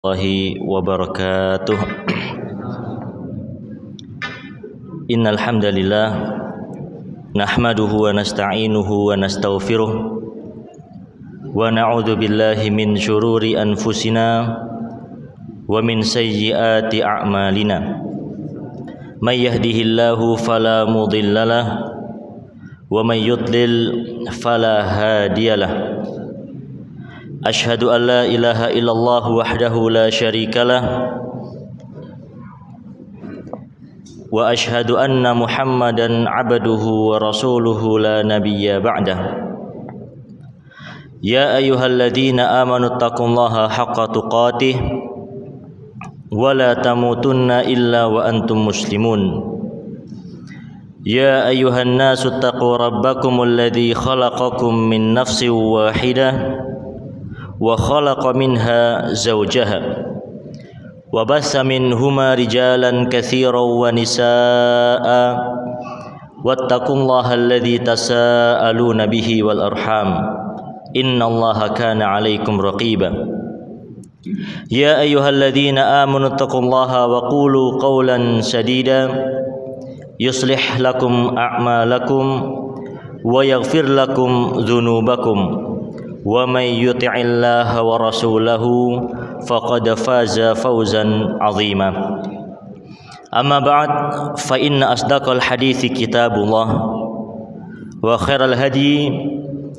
Warahmatullahi wabarakatuh. Innal hamdalillah nahmaduhu wa nasta'inuhu wa nastaghfiruh wa na'udzu billahi min syururi anfusina wa min sayyiati a'malina. May yahdihillahu fala mudhillalah wa may yudlil fala hadiyalah. Ashhadu an la ilaha illallah wahdahu la syarikalah wa ashhadu anna Muhammadan abduhu wa rasuluhu la nabiyya ba'dah. Ya ayyuhalladzina amanu taqullaha haqqa tuqatih wa la tamutunna illa wa antum muslimun. Ya ayyuhan nasu taqu rabbakumul ladzi khalaqakum min nafsin wahidah wa khalaqa minha zawjaha wa bassa minhuma rijalan katsiran wa nisaa'a wattaqullaha alladzi tasaaluna bihi wal arham innallaha kana 'alaikum raqiba. Ya ayyuhalladzina amanu taqullaha wa qulu qawlan sadida yuslih lakum a'malakum wa yaghfir lakum dhunubakum wa may yuti'illaha wa rasulahu faqad faza fawzan 'azima. Amma ba'd, fa inna asdaqal hadithi kitabullah wa khairal hadi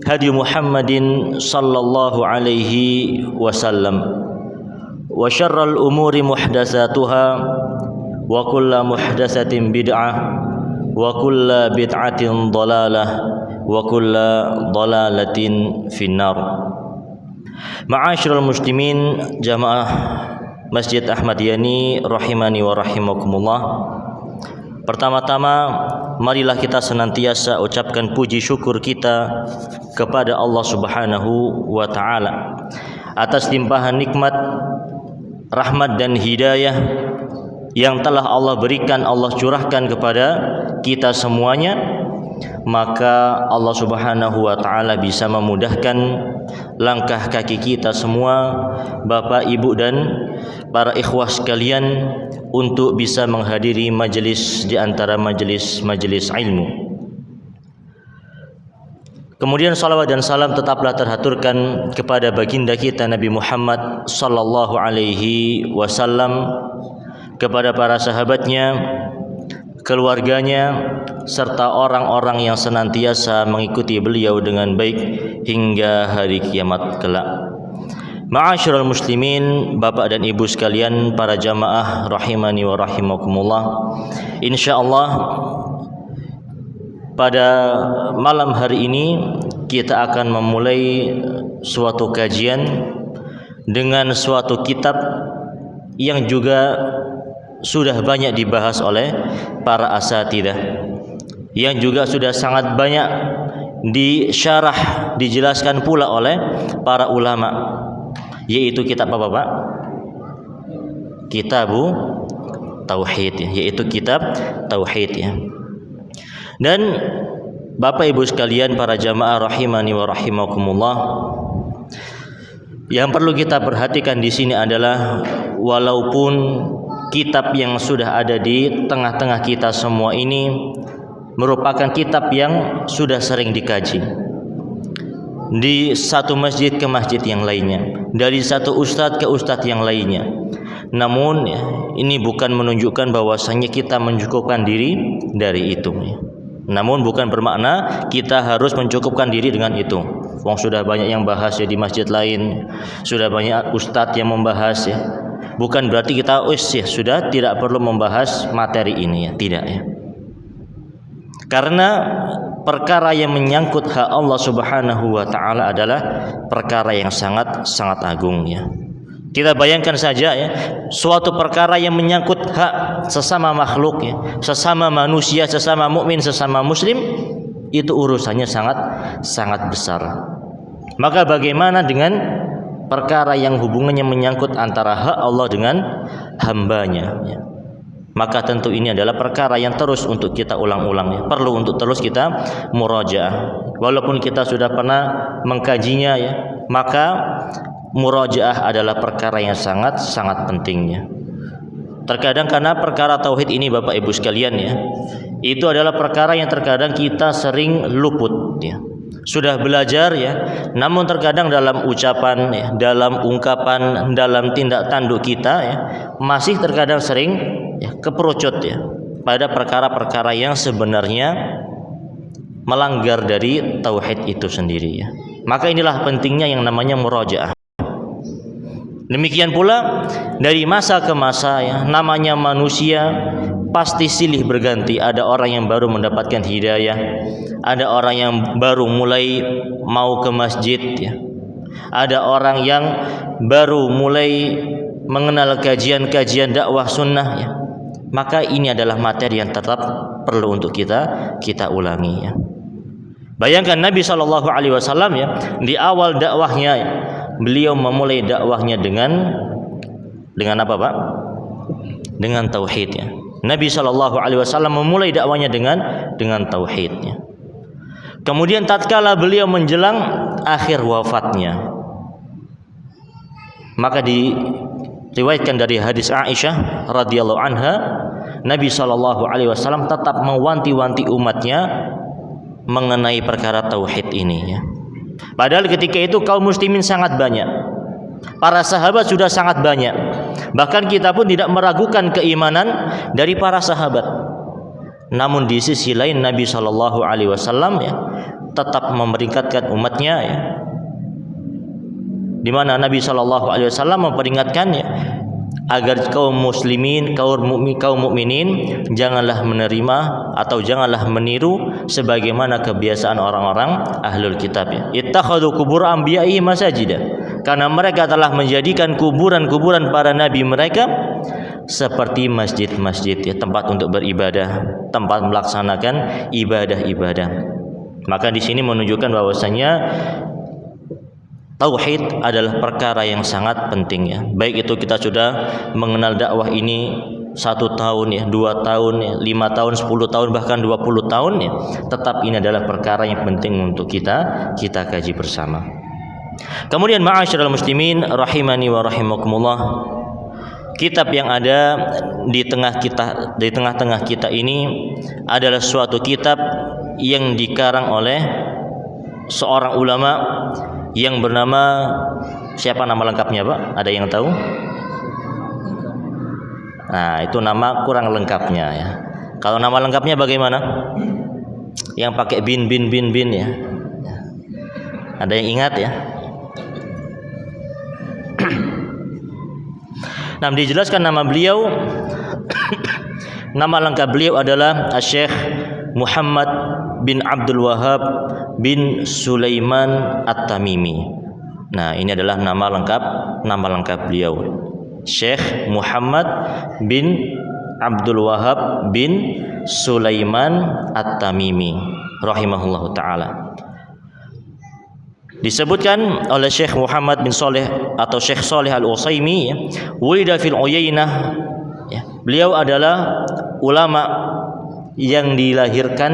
hadi Muhammadin sallallahu alaihi wasallam wa syarral umuri muhdatsatuha wa kullu muhdatsatin bid'ah wa kullu bid'atin dhalalah wa kulla dhalalatin finnar. Ma'asyiral muslimin jamaah Masjid Ahmad Yani rahimani wa rahimakumullah. Pertama-tama marilah kita senantiasa ucapkan puji syukur kita kepada Allah Subhanahu wa taala atas limpahan nikmat, rahmat dan hidayah yang telah Allah berikan, Allah curahkan kepada kita semuanya. Maka Allah Subhanahu wa taala bisa memudahkan langkah kaki kita semua, Bapak, Ibu dan para ikhwah sekalian, untuk bisa menghadiri majelis di antara majelis ilmu. Kemudian salawat dan salam tetaplah terhaturkan kepada baginda kita Nabi Muhammad sallallahu alaihi wasallam, kepada para sahabatnya, keluarganya, serta orang-orang yang senantiasa mengikuti beliau dengan baik hingga hari kiamat kelak. Ma'asyiral muslimin, Bapak dan Ibu sekalian, para jamaah rahimani wa rahimakumullah. Insyaallah pada malam hari ini kita akan memulai suatu kajian dengan suatu kitab yang juga sudah banyak dibahas oleh para asatidzah, yang juga sudah sangat banyak disyarah, dijelaskan pula oleh para ulama, yaitu kitab apa, Pak? Kitabu Tauhid, yaitu kitab Tauhid ya. Dan Bapak Ibu sekalian, para jamaah rahimani wa rahimakumullah, yang perlu kita perhatikan di sini adalah walaupun kitab yang sudah ada di tengah-tengah kita semua ini merupakan kitab yang sudah sering dikaji di satu masjid ke masjid yang lainnya, dari satu ustadz ke ustadz yang lainnya. Namun ini bukan menunjukkan bahwasanya kita mencukupkan diri dari itu. Namun bukan bermakna kita harus mencukupkan diri dengan itu. Wong sudah banyak yang bahas ya di masjid lain, sudah banyak ustadz yang membahas ya. Bukan berarti kita sudah tidak perlu membahas materi ini ya, tidak ya. Karena perkara yang menyangkut hak Allah Subhanahu wa taala adalah perkara yang sangat agung ya. Kita bayangkan saja ya, suatu perkara yang menyangkut hak sesama makhluk ya, sesama manusia, sesama mukmin, sesama muslim, itu urusannya sangat besar. Maka bagaimana dengan perkara yang hubungannya menyangkut antara hak Allah dengan hambanya ya. Maka tentu ini adalah perkara yang terus untuk kita ulang-ulang ya. Perlu untuk terus kita murajaah. Walaupun kita sudah pernah mengkajinya ya, maka murajaah adalah perkara yang sangat pentingnya. Terkadang karena perkara tauhid ini Bapak Ibu sekalian ya, itu adalah perkara yang terkadang kita sering luput ya. Sudah belajar ya, namun terkadang dalam ucapan ya, dalam ungkapan, dalam tindak tanduk kita ya, masih terkadang sering ya, keperucut ya pada perkara-perkara yang sebenarnya melanggar dari tauhid itu sendiri ya. Maka inilah pentingnya yang namanya murajaah. Demikian pula dari masa ke masa ya, namanya manusia pasti silih berganti. Ada orang yang baru mendapatkan hidayah, ada orang yang baru mulai mau ke masjid ya, ada orang yang baru mulai mengenal kajian-kajian dakwah sunnah ya. Maka ini adalah materi yang tetap perlu untuk kita ulangi ya. Bayangkan Nabi SAW ya, di awal dakwahnya ya, beliau memulai dakwahnya dengan apa Pak? Dengan tauhid ya. Nabi SAW memulai dakwahnya dengan tauhid ya. Kemudian tatkala beliau menjelang akhir wafatnya, maka diriwayatkan dari hadis Aisyah radhiyallahu anha, Nabi SAW tetap mewanti-wanti umatnya mengenai perkara tauhid ini ya. Padahal ketika itu kaum muslimin sangat banyak, para sahabat sudah sangat banyak, bahkan kita pun tidak meragukan keimanan dari para sahabat. Namun di sisi lain Nabi SAW ya, tetap memperingatkan umatnya ya, di mana Nabi SAW memperingatkan ya, agar kaum muslimin, kaum mukminin janganlah menerima atau janganlah meniru sebagaimana kebiasaan orang-orang ahlul kitab ya. Ittakhadhu qubur anbiya'i masajida, karena mereka telah menjadikan kuburan-kuburan para nabi mereka seperti masjid-masjid ya, tempat untuk beribadah, tempat melaksanakan ibadah-ibadah. Maka di sini menunjukkan bahwasanya tauhid adalah perkara yang sangat penting ya. Baik itu kita sudah mengenal dakwah ini 1 tahun ya, 2 tahun ya, 5 tahun, 10 tahun, bahkan 20 tahun ya, tetap ini adalah perkara yang penting untuk kita kaji bersama. Kemudian ma'asyiral muslimin rahimani wa rahimakumullah, kitab yang ada di tengah-tengah kita ini adalah suatu kitab yang dikarang oleh seorang ulama yang bernama, siapa nama lengkapnya Pak? Ada yang tahu? Nah, itu nama kurang lengkapnya ya. Kalau nama lengkapnya bagaimana? Yang pakai bin ya. Ada yang ingat ya? Nah, dijelaskan nama beliau. Nama lengkap beliau adalah Syekh Muhammad bin Abdul Wahhab bin Sulaiman At-Tamimi. Nah, ini adalah nama lengkap beliau, Syekh Muhammad bin Abdul Wahhab bin Sulaiman At-Tamimi rahimahullahu taala. Disebutkan oleh Syekh Muhammad bin Saleh atau Syekh Saleh Al-Utsaimin, wulida fil Uyainah ya. Beliau adalah ulama yang dilahirkan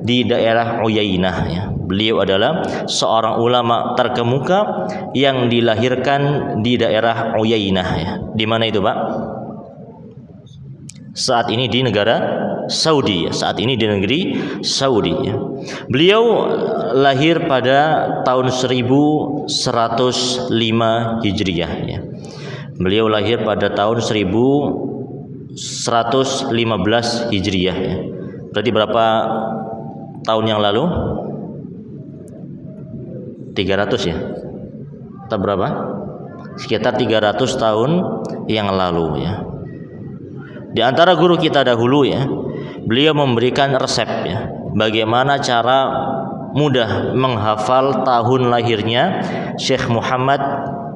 di daerah Uyainah ya. Beliau adalah seorang ulama terkemuka yang dilahirkan di daerah Uyainah ya. Di mana itu Pak? Saat ini di negara Saudi ya. Saat ini di negeri Saudi ya. Beliau lahir pada tahun 1105 Hijriah ya. Beliau lahir pada tahun 1115 Hijriah ya. Berarti berapa tahun yang lalu? 300 ya? Atau berapa? Sekitar 300 tahun yang lalu ya. Di antara guru kita dahulu ya, beliau memberikan resep ya, bagaimana cara mudah menghafal tahun lahirnya Syekh Muhammad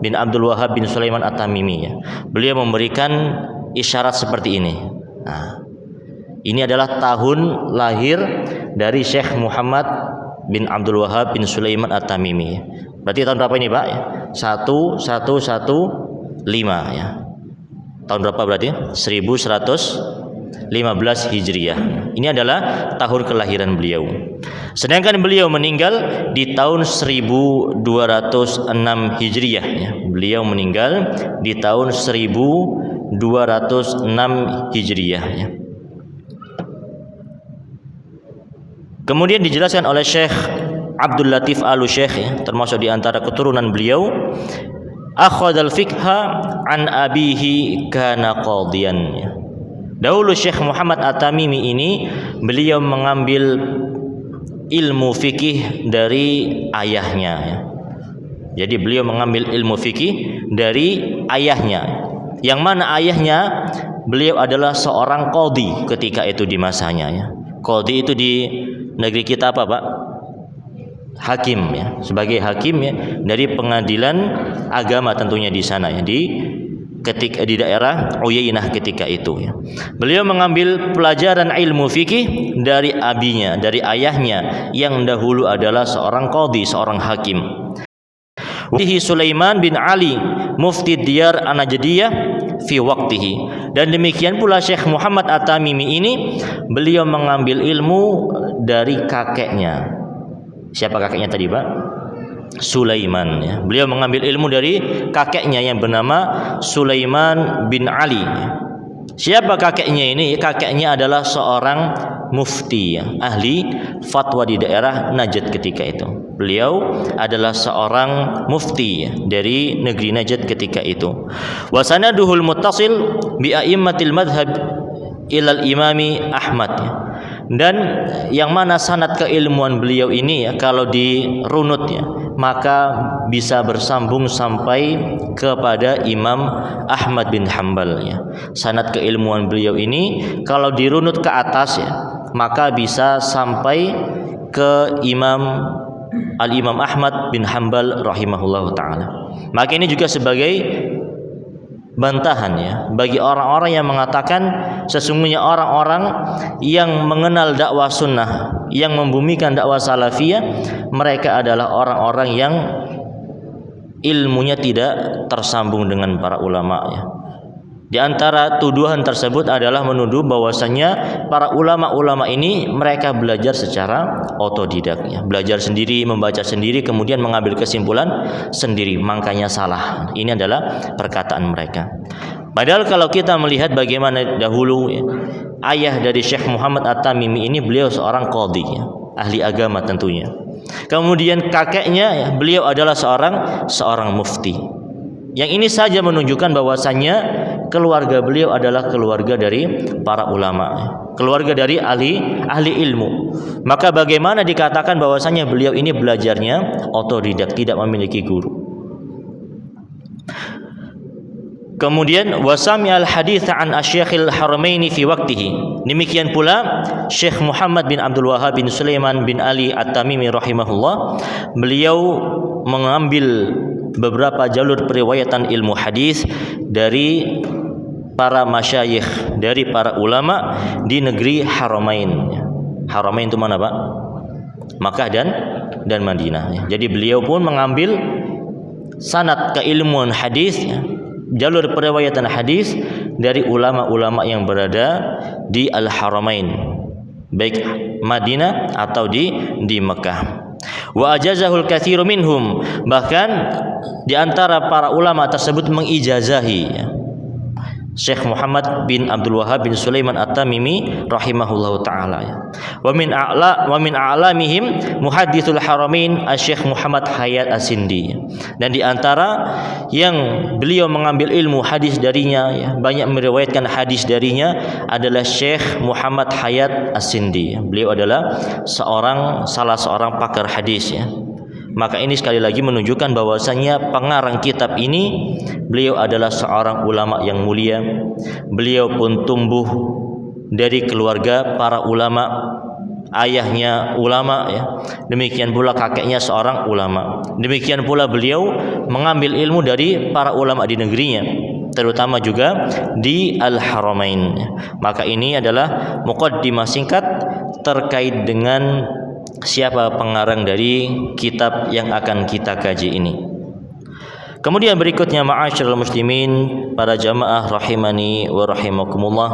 bin Abdul Wahhab bin Sulaiman At-Tamimi ya. Beliau memberikan isyarat seperti ini. Nah, ini adalah tahun lahir dari Syekh Muhammad bin Abdul Wahhab bin Sulaiman At-Tamimi. Berarti tahun berapa ini Pak? 1115 ya. Tahun berapa berarti? 1115 15 Hijriah. Ini adalah tahun kelahiran beliau. Sedangkan beliau meninggal di tahun 1206 Hijriah ya. Beliau meninggal di tahun 1206 Hijriah ya. Kemudian dijelaskan oleh Syekh Abdul Latif Al-Syekh ya, termasuk di antara keturunan beliau, akhadhal fiqha an abihi kana qadiyan ya. Dahulu Syekh Muhammad At-Tamimi ini beliau mengambil ilmu fikih dari ayahnya ya. Jadi beliau mengambil ilmu fikih dari ayahnya, yang mana ayahnya beliau adalah seorang qadhi ketika itu di masanya ya. Qadhi itu di negeri kita apa Pak? Hakim ya, sebagai hakim ya dari pengadilan agama tentunya di sana ya, ketika di daerah Uyainah ketika itu ya. Beliau mengambil pelajaran ilmu fikih dari abinya, dari ayahnya yang dahulu adalah seorang qadhi, seorang hakim. Wihi Sulaiman bin Ali mufti Diyar An-Najdiyah fi waqtihi. Dan demikian pula Syekh Muhammad At-Tamimi ini beliau mengambil ilmu dari kakeknya. Siapa kakeknya tadi Pak? Sulaiman ya. Beliau mengambil ilmu dari kakeknya yang bernama Sulaiman bin Ali. Siapa kakeknya ini? Kakeknya adalah seorang mufti ya, ahli fatwa di daerah Najd ketika itu. Beliau adalah seorang mufti ya, dari negeri Najd ketika itu. Wa sanaduhul muttasil bi a'immatil madhhab ilal imami Ahmad ya. Dan yang mana sanad keilmuan beliau ini ya, kalau dirunut ya, maka bisa bersambung sampai kepada Imam Ahmad bin Hanbal ya. Sanad keilmuan beliau ini kalau dirunut ke atas ya, maka bisa sampai ke Al-Imam Ahmad bin Hanbal rahimahullahu taala. Maka ini juga sebagai bantahan ya bagi orang-orang yang mengatakan sesungguhnya orang-orang yang mengenal dakwah sunnah, yang membumikan dakwah salafiyah, mereka adalah orang-orang yang ilmunya tidak tersambung dengan para ulama ya. Di antara tuduhan tersebut adalah menuduh bahwasanya para ulama-ulama ini mereka belajar secara otodidak ya, belajar sendiri, membaca sendiri, kemudian mengambil kesimpulan sendiri, makanya salah. Ini adalah perkataan mereka. Padahal kalau kita melihat bagaimana dahulu ya, ayah dari Syekh Muhammad At-Tamimi ini beliau seorang qadhi ya, ahli agama tentunya. Kemudian kakeknya ya, beliau adalah seorang mufti. Yang ini saja menunjukkan bahwasannya keluarga beliau adalah keluarga dari para ulama, keluarga dari ahli ilmu. Maka bagaimana dikatakan bahwasannya beliau ini belajarnya otodidak, tidak memiliki guru. Kemudian wasami al-hadits an asy-Syekhil Haramaini fi waqtihi. Demikian pula Syekh Muhammad bin Abdul Wahhab bin Sulaiman bin Ali At-Tamimi rahimahullah, beliau mengambil beberapa jalur periwayatan ilmu hadis dari para masyayikh, dari para ulama di negeri Haramain. Haramain itu mana Pak? Makkah dan Madinah. Jadi beliau pun mengambil sanad keilmuan hadis, jalur periwayatan hadis dari ulama-ulama yang berada di Al-Haramain, baik Madinah atau di Mekah. Wa ajazahul katsiru minhum, bahkan di antara para ulama tersebut mengijazahi Syekh Muhammad bin Abdul Wahhab bin Sulaiman At-Tamimi rahimahullahu taala. Wa min a'lamihim muhadditsul haramain Syekh Muhammad Hayat As-Sindi. Dan di antara yang beliau mengambil ilmu hadis darinya ya, banyak meriwayatkan hadis darinya adalah Syekh Muhammad Hayat As-Sindi. Beliau adalah salah seorang pakar hadis ya. Maka ini sekali lagi menunjukkan bahwasanya pengarang kitab ini beliau adalah seorang ulama yang mulia. Beliau pun tumbuh dari keluarga para ulama, ayahnya ulama ya. Demikian pula kakeknya seorang ulama. Demikian pula beliau mengambil ilmu dari para ulama di negerinya, terutama juga di Al-Haramain. Maka ini adalah muqaddimah singkat terkait dengan siapa pengarang dari kitab yang akan kita kaji ini. Kemudian berikutnya, ma'asyiral muslimin, para jamaah rahimani wa rahimakumullah,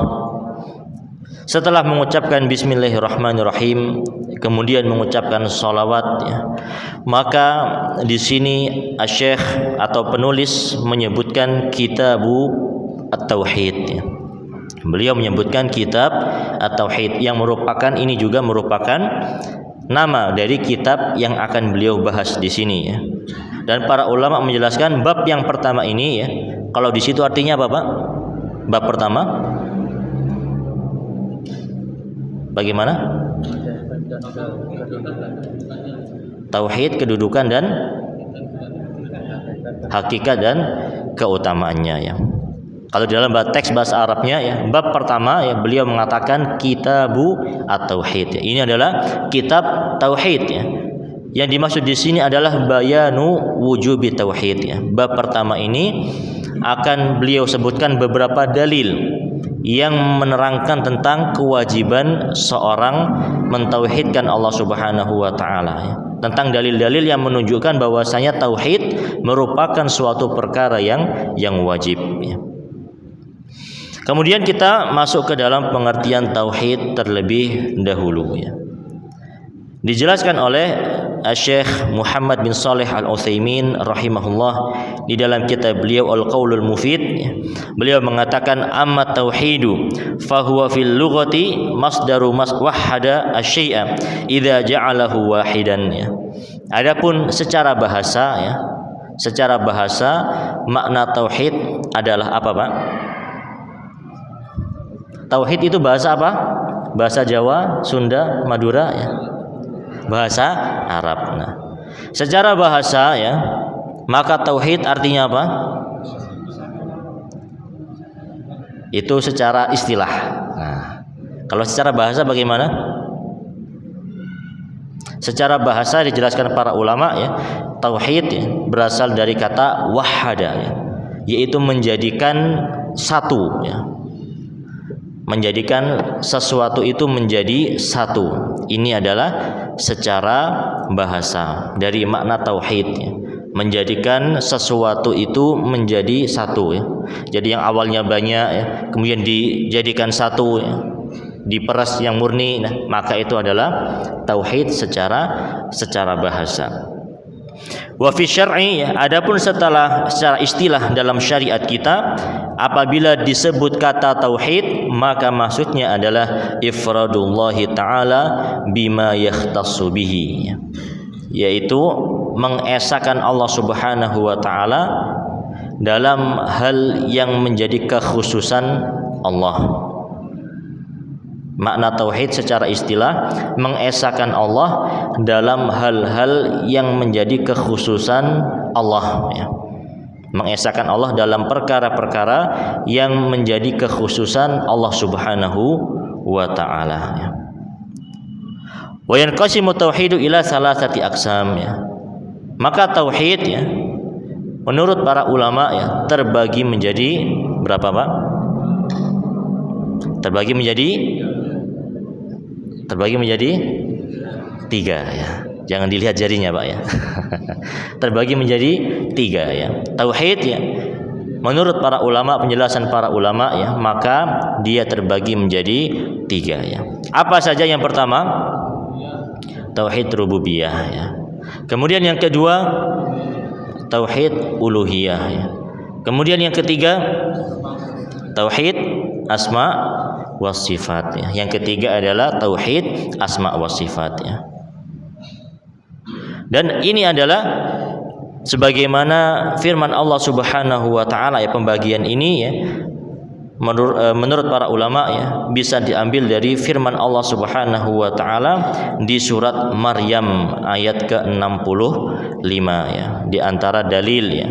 Setelah mengucapkan bismillahirrahmanirrahim, kemudian mengucapkan sholawat, ya, maka di sini Asy-Syaikh atau penulis menyebutkan Kitabu At-Tauhid, ya. Beliau menyebutkan kitab At-Tauhid yang merupakan, ini juga merupakan nama dari kitab yang akan beliau bahas di sini, ya. Dan para ulama menjelaskan bab yang pertama ini, ya, kalau di situ artinya apa, Pak? Bab pertama bagaimana? Tauhid, kedudukan dan hakikat dan keutamaannya, ya. Kalau di dalam teks bahasa Arabnya, ya, bab pertama, ya, beliau mengatakan Kitabu At-Tauhid, ya. Ini adalah kitab tauhid, ya. Yang dimaksud di sini adalah bayanu wujubi tauhid, ya. Bab pertama ini akan beliau sebutkan beberapa dalil yang menerangkan tentang kewajiban seorang mentauhidkan Allah Subhanahu wa taala, ya. Tentang dalil-dalil yang menunjukkan bahwasanya tauhid merupakan suatu perkara yang wajib, ya. Kemudian kita masuk ke dalam pengertian tauhid terlebih dahulu, ya. Dijelaskan oleh Syekh Muhammad bin Shalih Al-Utsaimin rahimahullah di dalam kitab beliau Al-Qaulul Mufid, ya. Beliau mengatakan amma tauhidu fahuwa fil lughati masdaru wahhada asy-syai'a idza ja'alahu wahidan, ya. Adapun secara bahasa, ya, secara bahasa makna tauhid adalah apa, Pak? Tauhid itu bahasa apa? Bahasa Jawa, Sunda, Madura, ya. Bahasa Arab. Nah, secara bahasa, ya, maka tauhid artinya apa? Itu secara istilah. Nah, kalau secara bahasa bagaimana? Secara bahasa dijelaskan para ulama, ya, tauhid, ya, berasal dari kata wahada, ya, yaitu menjadikan satu, ya. Menjadikan sesuatu itu menjadi satu. Ini adalah secara bahasa dari makna tauhid, ya. Menjadikan sesuatu itu menjadi satu, ya. Jadi yang awalnya banyak, ya, kemudian dijadikan satu, ya, diperas yang murni. Nah, maka itu adalah tauhid secara bahasa. Wa fi syar'i, ya, adapun setelah secara istilah dalam syariat kita, apabila disebut kata tauhid, maka maksudnya adalah ifradullahi ta'ala bima yakhtassu bihi, ya, yaitu mengesahkan Allah Subhanahu wa taala dalam hal yang menjadi kekhususan Allah. Makna tauhid secara istilah mengesahkan Allah dalam hal-hal yang menjadi kekhususan Allah, ya. Mengesahkan Allah dalam perkara-perkara yang menjadi kekhususan Allah Subhanahu wa taala, ya. Wa yanqasimu tauhidu ila salasati aqsam, ya. Maka tauhid, ya, menurut para ulama, ya, terbagi menjadi berapa, Pak? Terbagi menjadi 3, ya. Jangan dilihat jarinya, Pak, ya. Terbagi menjadi 3, ya. Tauhid, ya, menurut para ulama, penjelasan para ulama, ya, maka dia terbagi menjadi 3, ya. Apa saja? Yang pertama, tauhid rububiyah, ya. Kemudian yang kedua, tauhid uluhiyah, ya. Kemudian yang ketiga, tauhid asma was sifat, ya. Yang ketiga adalah tauhid asma was sifat, ya. Dan ini adalah sebagaimana firman Allah Subhanahu wa taala, ya, pembagian ini, ya, menurut para ulama, ya, bisa diambil dari firman Allah Subhanahu wa taala di surat Maryam ayat ke-65, ya, di antara dalil, ya,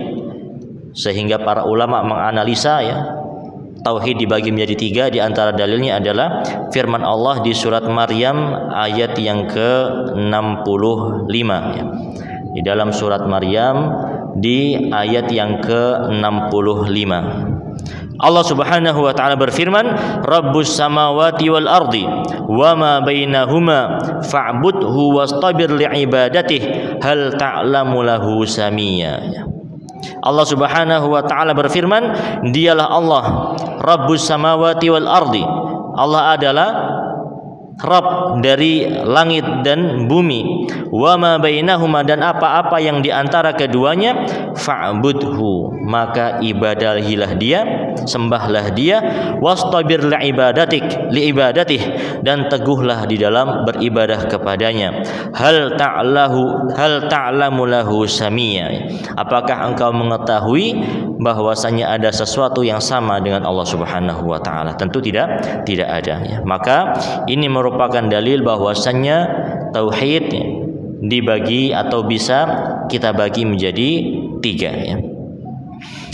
sehingga para ulama menganalisa, ya, tauhid dibagi menjadi 3. Di antara dalilnya adalah firman Allah di surat Maryam ayat yang ke-65, ya. Di dalam surat Maryam di ayat yang ke-65, Allah Subhanahu wa taala berfirman, Rabbus samawati wal ardi wa ma bainahuma fa'budhu wastabir li'ibadatihi hal ta'lamu lahu samia, ya. Allah Subhanahu wa taala berfirman, dialah Allah Rabbus samawati wal ardi, Allah adalah Rabb dari langit dan bumi, wa ma bainahuma, dan apa-apa yang di antara keduanya, fa'budhu, maka ibadahilah dia, sembahlah dia, wastabir liibadatih, dan teguhlah di dalam beribadah kepadanya. Hal ta'lamu lahu samia, apakah engkau mengetahui bahwasanya ada sesuatu yang sama dengan Allah Subhanahu wa taala? Tentu tidak ada ya. Maka ini merupakan dalil bahwasannya tauhid dibagi atau bisa kita bagi menjadi 3 ya.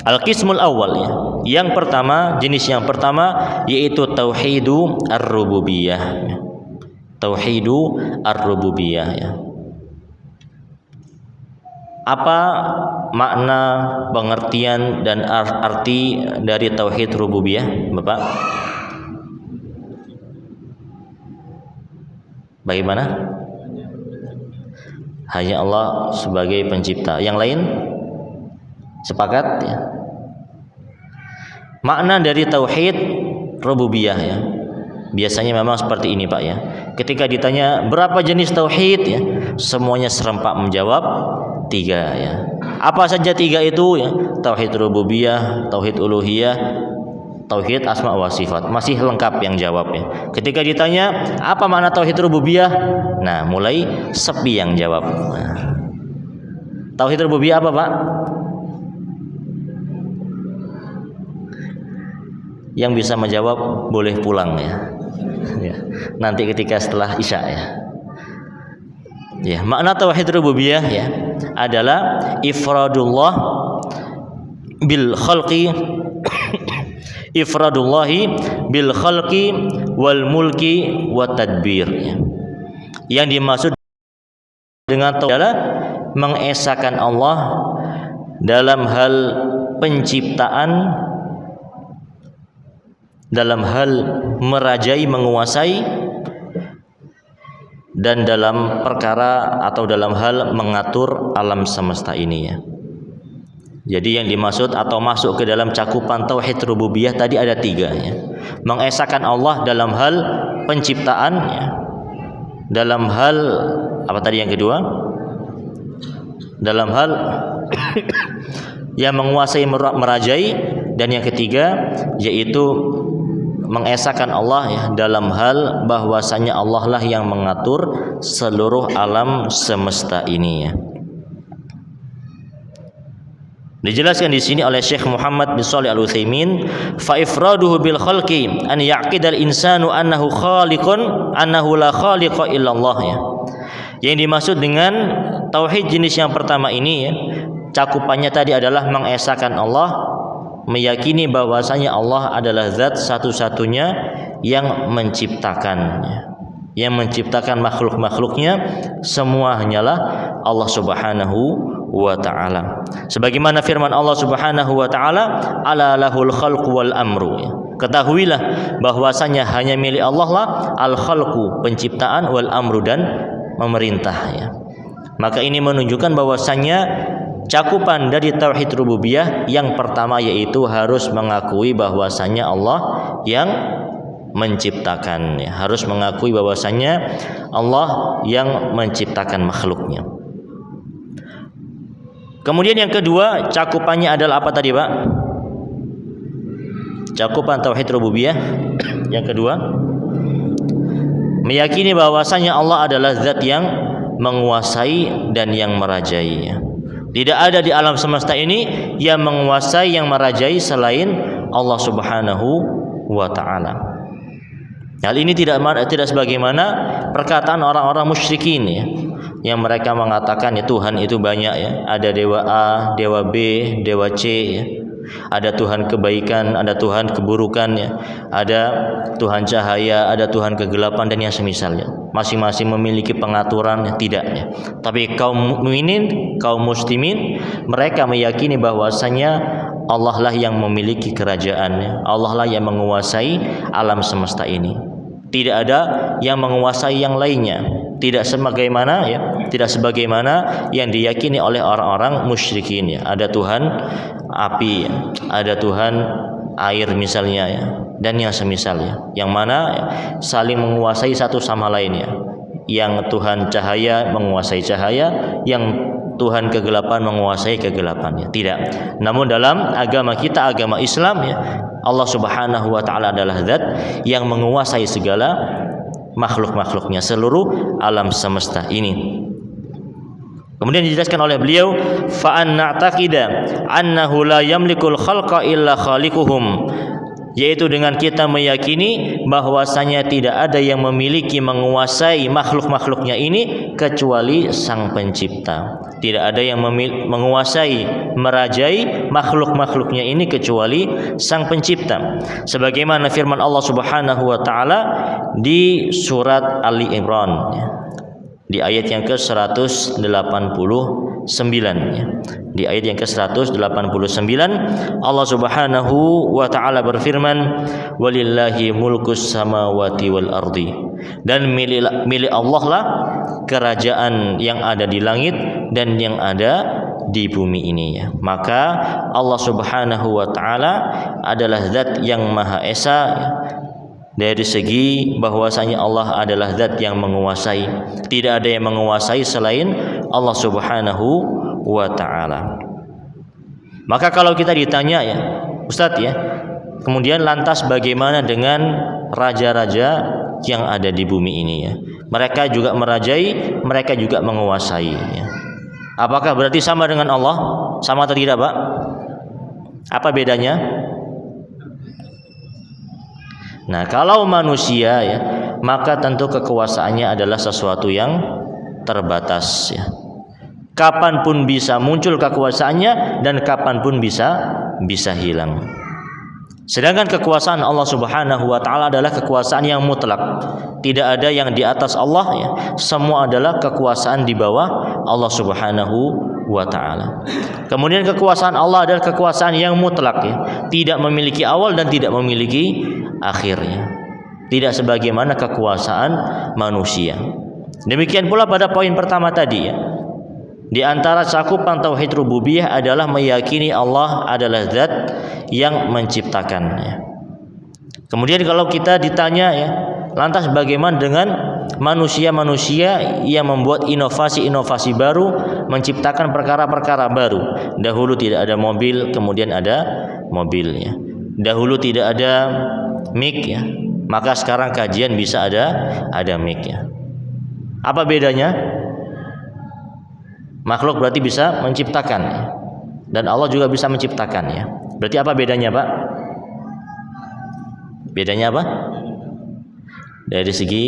Al-qismul awal ya. Yang pertama, jenis yang pertama yaitu tauhidu ar-rububiyah. Tauhidu ar-rububiyah ya. Apa makna, pengertian dan arti dari tauhid rububiyah, Bapak? Bagaimana? Hanya Allah sebagai pencipta. Yang lain sepakat ya? Makna dari tauhid rububiyah ya. Biasanya memang seperti ini Pak ya. Ketika ditanya berapa jenis tauhid ya, semuanya serempak menjawab 3 ya. Apa saja 3 itu ya? Tauhid rububiyah, tauhid uluhiyah, tauhid asma wa sifat. Masih lengkap yang jawabnya. Ketika ditanya apa makna tauhid rububiyah, nah mulai sepi yang jawab. Nah, tauhid rububiyah apa Pak? Yang bisa menjawab boleh pulang ya. Ya. Nanti ketika setelah Isya ya. Ya, makna tauhid rububiyah ya adalah ifradullah bil khalqi ifradullahi bil khalqi wal mulki wat tadbir ya. Yang dimaksud dengan tauhid adalah mengesahkan Allah dalam hal penciptaan, dalam hal merajai, menguasai, dan dalam perkara atau dalam hal mengatur alam semesta ini ya. Jadi yang dimaksud atau masuk ke dalam cakupan tauhid rububiyah tadi ada 3 ya. Mengesahkan Allah dalam hal penciptaan ya. Dalam hal apa tadi yang kedua? Dalam hal yang menguasai, merajai, dan yang ketiga yaitu mengesahkan Allah ya dalam hal bahwasanya Allah lah yang mengatur seluruh alam semesta ini ya. Dijelaskan di sini oleh Syekh Muhammad bin Shalih Al-Utsaimin, fa ifraduhu bil khalqi an yaqidal insanu annahu khaliqun annahu la khaliqa illallah ya. Yang dimaksud dengan tauhid jenis yang pertama ini ya, cakupannya tadi adalah mengesahkan Allah, meyakini bahwasanya Allah adalah zat satu-satunya yang menciptakan, yang menciptakan makhluk-makhluknya semua hanyalah Allah Subhanahu wa ta'ala. Sebagaimana firman Allah Subhanahu wa ta'ala, ala lahul khalqu wal amru. Ketahuilah bahwasanya hanya milik Allah lah al khalqu, penciptaan, wal amru, dan memerintah ya. Maka ini menunjukkan bahwasanya cakupan dari tauhid rububiyah yang pertama yaitu harus mengakui bahwasanya Allah yang menciptakan ya. Harus mengakui bahwasanya Allah yang menciptakan makhluknya. Kemudian yang kedua, cakupannya adalah apa tadi Pak? Cakupan tauhid rububiyah yang kedua, meyakini bahwasanya Allah adalah zat yang menguasai dan yang merajai ya. Tidak ada di alam semesta ini yang menguasai, yang merajai selain Allah Subhanahu wa ta'ala. Hal ini tidak sebagaimana perkataan orang-orang musyrikin ya, yang mereka mengatakan ya Tuhan itu banyak ya, ada dewa A, dewa B, dewa C ya. Ada Tuhan kebaikan, ada Tuhan keburukan ya. Ada Tuhan cahaya, ada Tuhan kegelapan dan yang semisalnya. Masing-masing memiliki pengaturan ya, tidak ya. Tapi kaum mukminin, kaum muslimin, mereka meyakini bahwasanya Allah lah yang memiliki kerajaan ya. Allah lah yang menguasai alam semesta ini. Tidak ada yang menguasai yang lainnya. Tidak sebagaimana yang diyakini oleh orang-orang musyrikin ya. Ada Tuhan api, ada Tuhan air misalnya ya, dan yang semisalnya, yang mana saling menguasai satu sama lainnya. Yang Tuhan cahaya menguasai cahaya, yang Tuhan kegelapan menguasai kegelapannya. Tidak. Namun dalam agama kita, agama Islam ya, Allah Subhanahu wa taala adalah zat yang menguasai segala makhluk-makhluknya, seluruh alam semesta ini. Kemudian dijelaskan oleh beliau, fa an na'taqida annahu la yamlikul khalqa illa khaliquhum, yaitu dengan kita meyakini bahwasanya tidak ada yang memiliki, menguasai makhluk-makhluknya ini kecuali Sang Pencipta. Tidak ada yang menguasai, merajai makhluk-makhluknya ini kecuali Sang Pencipta. Sebagaimana firman Allah Subhanahu wa taala di surat Ali Imran ya, di ayat yang ke-189 ya. Di ayat yang ke-189 Allah Subhanahu wa taala berfirman, walillahi mulkus samawati wal ardi, dan milik Allah lah kerajaan yang ada di langit dan yang ada di bumi ini ya. Maka Allah Subhanahu wa taala adalah zat yang maha esa ya. Dari segi bahwasanya Allah adalah zat yang menguasai, tidak ada yang menguasai selain Allah Subhanahu wa taala. Maka kalau kita ditanya ya, Ustadz ya, kemudian lantas bagaimana dengan raja-raja yang ada di bumi ini ya? Mereka juga merajai, mereka juga menguasai ya. Apakah berarti sama dengan Allah? Sama atau tidak, Pak? Apa bedanya? Nah, kalau manusia ya, maka tentu kekuasaannya adalah sesuatu yang terbatas ya. Kapanpun bisa muncul kekuasaannya dan kapanpun bisa hilang. Sedangkan kekuasaan Allah Subhanahu wa taala adalah kekuasaan yang mutlak. Tidak ada yang di atas Allah ya. Semua adalah kekuasaan di bawah Allah Subhanahu wa taala. Kemudian kekuasaan Allah adalah kekuasaan yang mutlak ya. Tidak memiliki awal dan tidak memiliki akhirnya. Tidak sebagaimana kekuasaan manusia. Demikian pula pada poin pertama tadi ya. Di antara cakupan tauhid rububiyah adalah meyakini Allah adalah zat yang menciptakan ya. Kemudian kalau kita ditanya ya, lantas bagaimana dengan manusia-manusia yang membuat inovasi-inovasi baru, menciptakan perkara-perkara baru. Dahulu tidak ada mobil, kemudian ada mobil ya. Dahulu tidak ada mic ya, maka sekarang kajian bisa ada mic ya. Apa bedanya? Makhluk berarti bisa menciptakan ya. Dan Allah juga bisa menciptakan ya. Berarti apa bedanya, Pak? Bedanya apa? Dari segi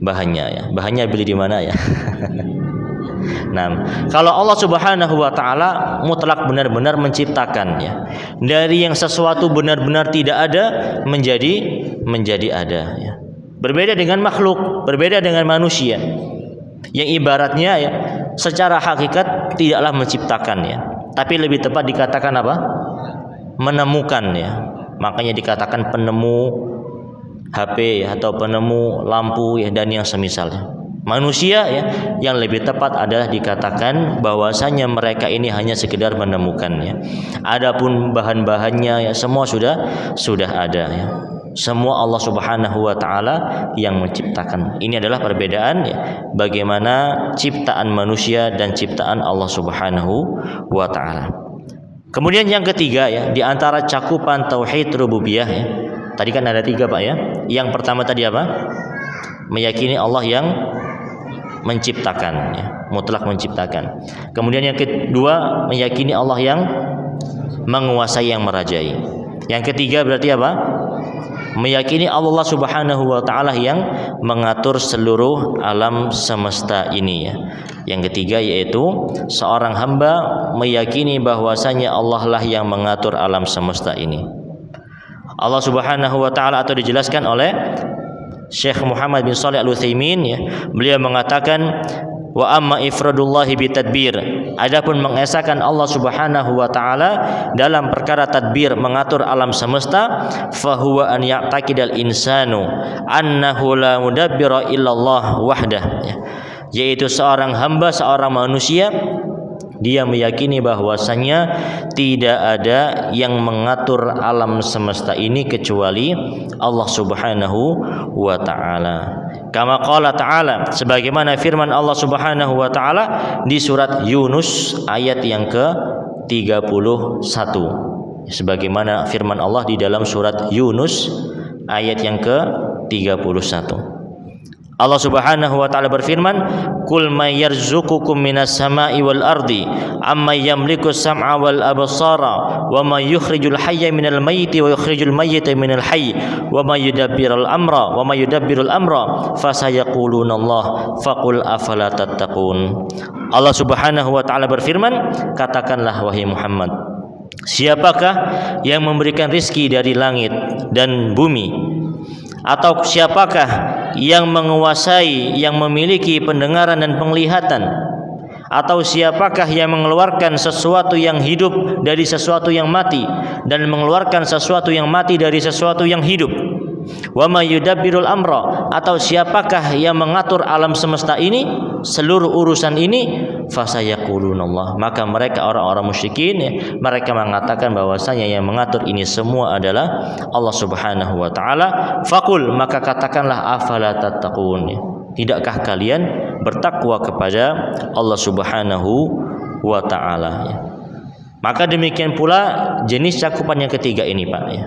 bahannya ya. Bahannya beli di mana ya? Nah, kalau Allah Subhanahu wa taala mutlak benar-benar menciptakan ya. Dari yang sesuatu benar-benar tidak ada menjadi ada ya. Berbeda dengan makhluk, berbeda dengan manusia. Yang ibaratnya ya, secara hakikat tidaklah menciptakan ya, tapi lebih tepat dikatakan apa? Menemukan ya. Makanya dikatakan penemu HP ya, atau penemu lampu ya, dan yang semisalnya. Manusia ya, yang lebih tepat adalah dikatakan bahwasanya mereka ini hanya sekedar menemukannya. Adapun bahan-bahannya ya semua sudah ada ya. Semua Allah Subhanahu wa taala yang menciptakan. Ini adalah perbedaan ya, bagaimana ciptaan manusia dan ciptaan Allah Subhanahu wa taala. Kemudian yang ketiga ya, di antara cakupan tauhid rububiyah ya. Tadi kan ada 3, Pak ya. Yang pertama tadi apa? Meyakini Allah yang menciptakan ya, mutlak menciptakan. Kemudian yang kedua, meyakini Allah yang menguasai, yang merajai. Yang ketiga berarti apa? Meyakini Allah Subhanahu wa taala yang mengatur seluruh alam semesta ini ya. Yang ketiga yaitu seorang hamba meyakini bahwasanya Allah lah yang mengatur alam semesta ini. Allah Subhanahu wa taala, atau dijelaskan oleh Syekh Muhammad bin Shalih Al-Utsaimin ya, beliau mengatakan wa amma ifradullahi bitadbir, adapun mengesahkan Allah Subhanahu wa taala dalam perkara tadbir, mengatur alam semesta, fahuwa an ya'taqidal insanu annahu la mudabbira illallah wahdah ya. Yaitu seorang hamba, seorang manusia Dia meyakini bahwasannya tidak ada yang mengatur alam semesta ini kecuali Allah Subhanahu wa taala. Kama qala ta'ala, sebagaimana firman Allah Subhanahu wa taala di surat Yunus ayat yang ke-31. Sebagaimana firman Allah di dalam surat Yunus ayat yang ke-31. Allah Subhanahu wa taala berfirman, "Qul may yarzuqukum minas sama'i wal ardi, amman yamliku sam'a wal absara, wa may yukhrijul hayya minal mayyiti wa yukhrijul mayyita minal hayy, wa may yudabbirul amra, fasayaquluna Allah, faqul afala tattaqun." Allah Subhanahu wa taala berfirman, katakanlah wahai Muhammad, siapakah yang memberikan rizki dari langit dan bumi? Atau siapakah yang menguasai, yang memiliki pendengaran dan penglihatan? Atau siapakah yang mengeluarkan sesuatu yang hidup dari sesuatu yang mati, dan mengeluarkan sesuatu yang mati dari sesuatu yang hidup? Wa may yudabbirul amra, atau siapakah yang mengatur alam semesta ini, seluruh urusan ini? Fasayaqulunallah, maka mereka orang-orang musyrikin, mereka mengatakan bahwasanya yang mengatur ini semua adalah Allah Subhanahu wa taala. Faqul, maka katakanlah, afala tattaqun, tidakkah kalian bertakwa kepada Allah Subhanahu wa taala? Maka demikian pula jenis cakupan yang ketiga ini, Pak, ya.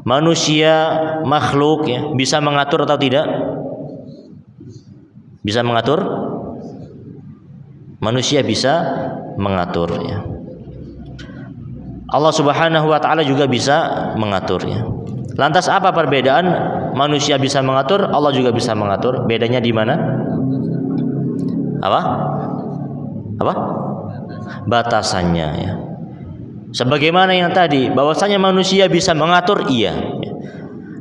Manusia makhluk, ya, bisa mengatur atau tidak? Bisa mengatur? Manusia bisa mengatur, ya. Allah Subhanahu wa taala juga bisa mengatur, ya. Lantas apa perbedaan manusia bisa mengatur, Allah juga bisa mengatur? Bedanya di mana? Apa? Batasannya, ya. Sebagaimana yang tadi, bahwasanya manusia bisa mengatur, iya.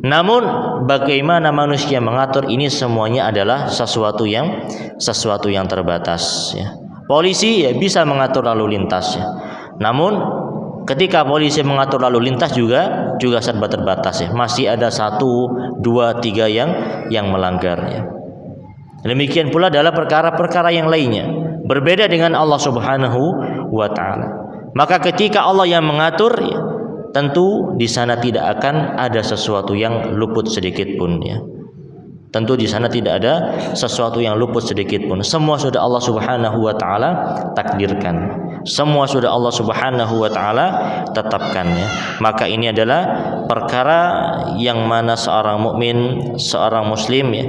Namun bagaimana manusia mengatur ini semuanya adalah sesuatu yang terbatas, ya. Polisi, ya, bisa mengatur lalu lintas, ya. Namun ketika polisi mengatur lalu lintas juga serba terbatas, ya. Masih ada 1, 2, 3 yang melanggar, ya. Demikian pula adalah perkara-perkara yang lainnya. Berbeda dengan Allah Subhanahu wa taala. Maka ketika Allah yang mengatur, ya, tentu di sana tidak akan ada sesuatu yang luput sedikit pun, ya. Tentu di sana tidak ada sesuatu yang luput sedikit pun. Semua sudah Allah Subhanahu wa taala takdirkan. Semua sudah Allah Subhanahu wa taala tetapkan, ya. Maka ini adalah perkara yang mana seorang mukmin, seorang muslim, ya,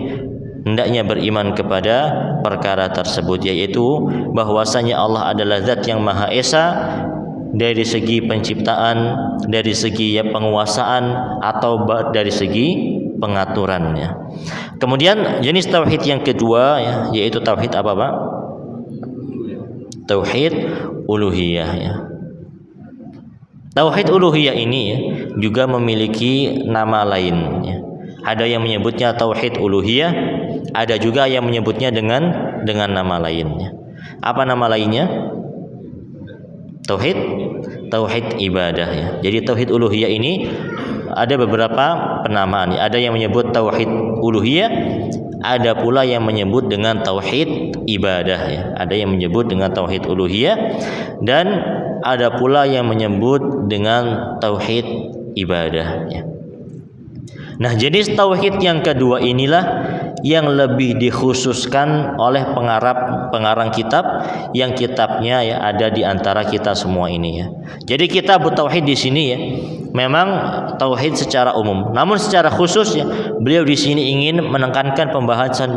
hendaknya beriman kepada perkara tersebut, yaitu bahwasanya Allah adalah zat yang Maha Esa dari segi penciptaan, dari segi, ya, penguasaan, atau dari segi pengaturannya. Kemudian jenis tauhid yang kedua, ya, yaitu tauhid apa, Pak? Tauhid uluhiyah, ya. Tauhid uluhiyah ini, ya, juga memiliki nama lain, ya. Ada yang menyebutnya tauhid uluhiyah, ada juga yang menyebutnya dengan nama lainnya. Apa nama lainnya? Tauhid ibadah, ya. Jadi tauhid uluhiyah ini ada beberapa penamaan, ya. Ada yang menyebut tauhid uluhiyah, ada pula yang menyebut dengan tauhid ibadah, ya. Ada yang menyebut dengan tauhid uluhiyah, dan ada pula yang menyebut dengan tauhid ibadah, ya. Nah, jenis tauhid yang kedua inilah yang lebih dikhususkan oleh pengarang kitab, yang kitabnya, ya, ada di antara kita semua ini, ya. Jadi kitab tauhid di sini, ya, memang tauhid secara umum. Namun secara khusus, ya, beliau di sini ingin menekankan pembahasan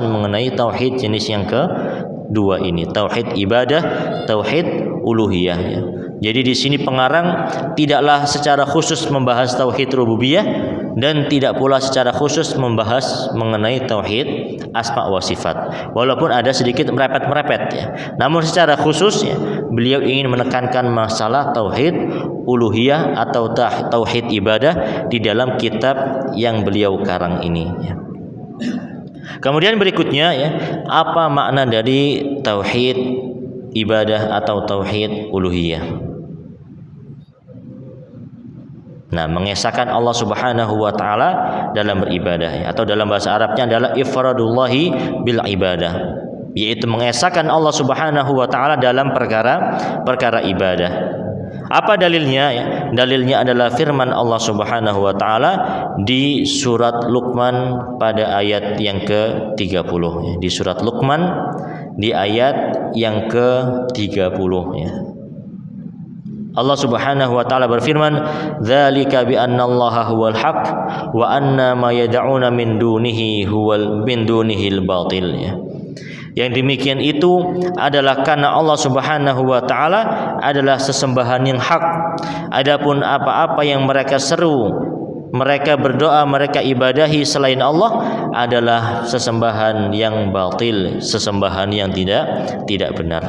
mengenai tauhid jenis yang kedua ini, tauhid ibadah, tauhid uluhiyah, ya. Jadi di sini pengarang tidaklah secara khusus membahas tauhid rububiyah, dan tidak pula secara khusus membahas mengenai tauhid asma wa sifat. Walaupun ada sedikit merepet-merepet, ya. Namun secara khusus, ya, beliau ingin menekankan masalah tauhid uluhiyah atau tauhid ibadah di dalam kitab yang beliau karang ini, ya. Kemudian berikutnya, ya, apa makna dari tauhid ibadah atau tauhid uluhiyah? Nah, mengesahkan Allah Subhanahu wa taala dalam beribadah, ya, atau dalam bahasa Arabnya adalah ifradullahi bil ibadah. yaitu mengesahkan Allah Subhanahu wa taala dalam perkara ibadah. Apa dalilnya ya? Dalilnya adalah firman Allah Subhanahu wa taala di surat Luqman pada ayat yang ke-30 ya. Di surat Luqman di ayat yang ke-30 ya. Allah Subhanahu wa taala berfirman, "Dzalika bi annallaha huwal haq wa anna ma yad'una min dunihil batil." Ya. Yang demikian itu adalah karena Allah Subhanahu wa taala adalah sesembahan yang hak. Adapun apa-apa yang mereka seru, mereka berdoa, mereka ibadahi selain Allah adalah sesembahan yang batil, sesembahan yang tidak benar.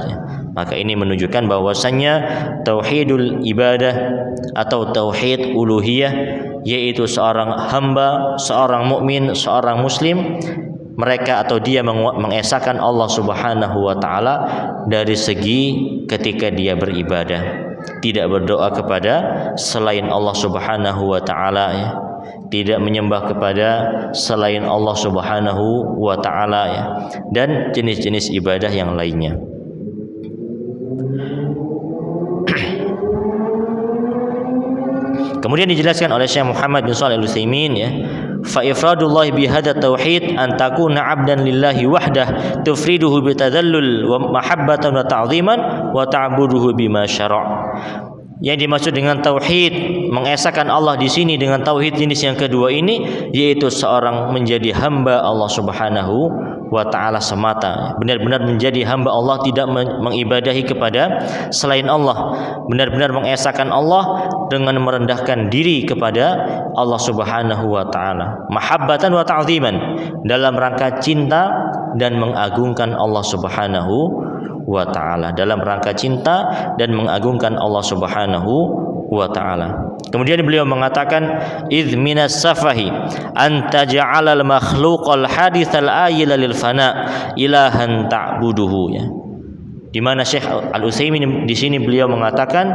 Maka ini menunjukkan bahwasannya tauhidul ibadah atau tauhid uluhiyah, yaitu seorang hamba, seorang mukmin, seorang muslim, mereka atau dia mengesahkan Allah Subhanahu wa taala dari segi ketika dia beribadah, tidak berdoa kepada selain Allah Subhanahu wa taala ya. Tidak menyembah kepada selain Allah Subhanahu wa taala ya, dan jenis-jenis ibadah yang lainnya. Kemudian dijelaskan oleh Syekh Muhammad bin Shalih Al-Utsaimin ya, fa ifradullah bi hadza tauhid an takuna 'abdan lillahi wahdah tufriduhu bi tadallul wa mahabbatan wa ta'ziman wa ta'buduhu bima syara'. Yang dimaksud dengan tauhid, mengesahkan Allah di sini dengan tauhid jenis yang kedua ini, yaitu seorang menjadi hamba Allah Subhanahu wa ta'ala semata, benar-benar menjadi hamba Allah, tidak mengibadahi kepada selain Allah, benar-benar mengesahkan Allah dengan merendahkan diri kepada Allah Subhanahu wa ta'ala, mahabbatan wa ta'ziman, dalam rangka cinta dan mengagungkan Allah Subhanahu wa ta'ala, dalam rangka cinta dan mengagungkan Allah Subhanahu wa ta'ala. Kemudian beliau mengatakan, idz minas safahi an taj'ala al makhluqal haditsal ayila lil fana ilahan ta'buduhu ya. Di mana Syekh Al-Utsaimin di sini beliau mengatakan,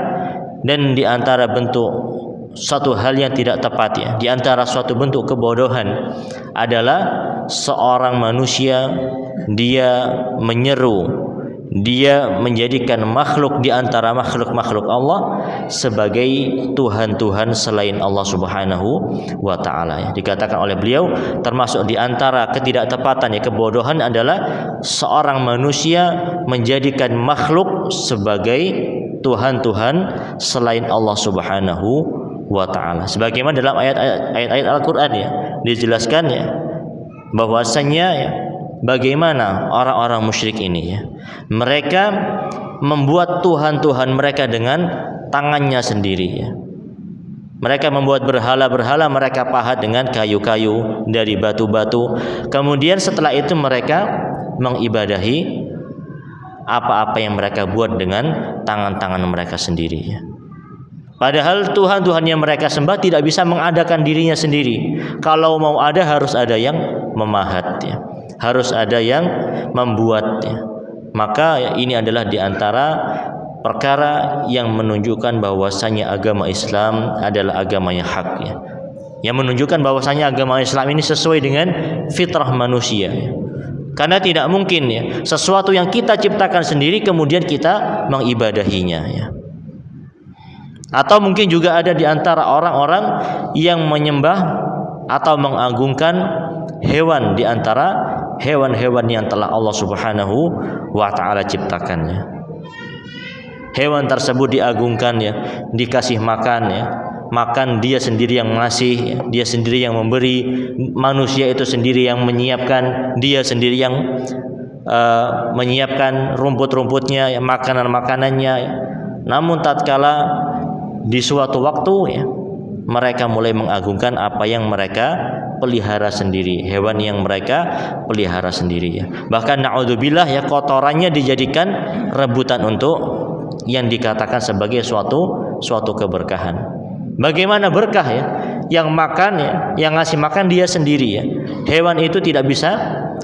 dan di antara bentuk suatu hal yang tidak tepat ya, di antara suatu bentuk kebodohan adalah seorang manusia dia menyeru, dia menjadikan makhluk di antara makhluk-makhluk Allah sebagai Tuhan-Tuhan selain Allah Subhanahu wa ta'ala. Dikatakan oleh beliau termasuk di antara ketidaktepatan ya, kebodohan adalah seorang manusia menjadikan makhluk sebagai Tuhan-Tuhan selain Allah Subhanahu wa ta'ala. Sebagaimana dalam ayat-ayat Al-Quran ya, dijelaskan ya bahwasannya ya, bagaimana orang-orang musyrik ini ya, mereka membuat Tuhan-Tuhan mereka dengan tangannya sendiri ya. Mereka membuat berhala-berhala, mereka pahat dengan kayu-kayu, dari batu-batu. Kemudian setelah itu mereka mengibadahi apa-apa yang mereka buat dengan tangan-tangan mereka sendiri ya. Padahal Tuhan-Tuhan yang mereka sembah tidak bisa mengadakan dirinya sendiri. Kalau mau ada harus ada yang memahat ya, harus ada yang membuatnya. Maka ini adalah diantara perkara yang menunjukkan bahwasanya agama Islam adalah agama yang hak ya, yang menunjukkan bahwasanya agama Islam ini sesuai dengan fitrah manusia ya. Karena tidak mungkin ya sesuatu yang kita ciptakan sendiri kemudian kita mengibadahinya ya. Atau mungkin juga ada di antara orang-orang yang menyembah atau mengagungkan hewan di antara hewan-hewan yang telah Allah Subhanahu wa ta'ala ciptakannya. Hewan tersebut diagungkan ya, dikasih makan ya, makan dia sendiri yang ngasih ya, dia sendiri yang memberi, manusia itu sendiri yang menyiapkan, dia sendiri yang menyiapkan rumput-rumputnya ya, makanan-makanannya ya. Namun tatkala di suatu waktu ya, mereka mulai mengagungkan apa yang mereka pelihara sendiri, hewan yang mereka pelihara sendiri ya. Bahkan naudzubillah ya, kotorannya dijadikan rebutan untuk yang dikatakan sebagai suatu keberkahan. Bagaimana berkah ya? Yang makan ya, yang ngasih makan dia sendiri ya. Hewan itu tidak bisa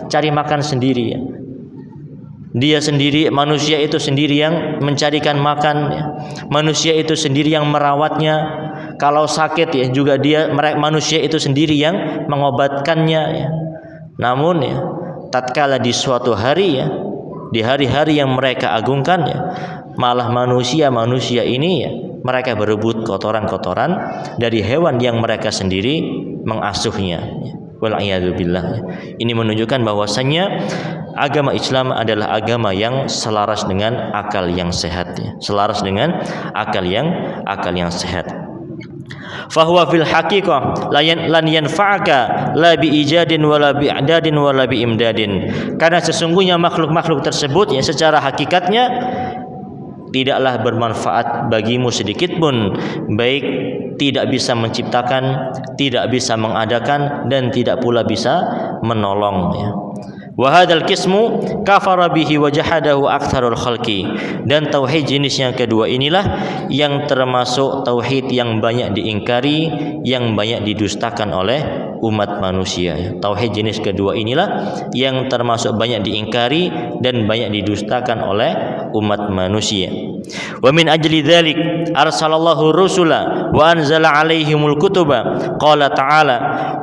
cari makan sendiri ya. Dia sendiri, manusia itu sendiri yang mencarikan makan ya. Manusia itu sendiri yang merawatnya. Kalau sakit ya juga manusia itu sendiri yang mengobatkannya ya. Namun ya tatkala di suatu hari ya, di hari-hari yang mereka agungkan ya, malah manusia ini ya, mereka berebut kotoran-kotoran dari hewan yang mereka sendiri mengasuhnya. Wal'iyadzubillah. Ini menunjukkan bahwasannya agama Islam adalah agama yang selaras dengan akal yang sehat ya. Selaras dengan akal yang sehat. Fahuwa fil haqiqah lan yanfa'aka la bi ijadin wala bi i'dadin wala bi imdadin. Karena sesungguhnya makhluk-makhluk tersebut ya secara hakikatnya tidaklah bermanfaat bagimu sedikit pun, baik tidak bisa menciptakan, tidak bisa mengadakan, dan tidak pula bisa menolong ya. Wa hadzal qismu kafara bihi wa jahadahu aktsarul khalqi. Dan tauhid jenis yang kedua inilah yang termasuk tauhid yang banyak diingkari, yang banyak didustakan oleh umat manusia ya. Tauhid jenis kedua inilah yang termasuk banyak diingkari dan banyak didustakan oleh umat manusia. Wa min ajli dzalik arsalallahu rusula wa anzala alaihimul kutuba. Qala ta'ala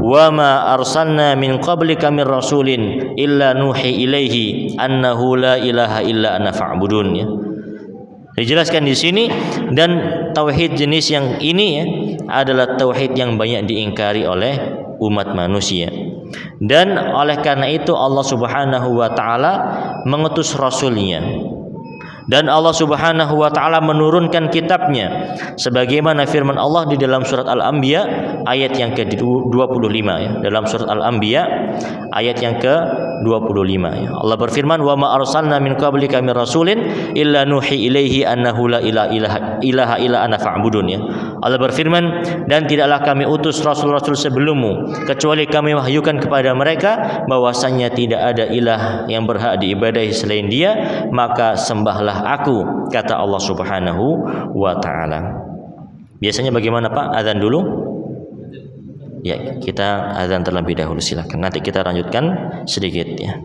wa ma arsalna min qablika min rasulin illa nuhi ilaihi annahu la ilaha illa ana fa'budun ya. Dijelaskan di sini, dan tauhid jenis yang ini ya adalah tauhid yang banyak diingkari oleh umat manusia. Dan oleh karena itu Allah Subhanahu wa taala mengutus rasulnya. Dan Allah Subhanahu wa taala menurunkan kitabnya sebagaimana firman Allah di dalam surat Al-Anbiya ayat yang ke-25 ya. Dalam surat Al-Anbiya ayat yang ke-25 ya. Allah berfirman, "Wa ma arsalna min qablika min rasulin illa nuhi ilaihi annahu la ilaha illa ana fa'budun" ya. Allah berfirman, dan tidaklah kami utus rasul-rasul sebelummu kecuali kami wahyukan kepada mereka bahwasanya tidak ada ilah yang berhak diibadahi selain Dia, maka sembahlah aku, kata Allah Subhanahu wa taala. Biasanya bagaimana Pak? Azan dulu? Ya, kita azan terlebih dahulu, silakan. Nanti kita lanjutkan sedikit ya.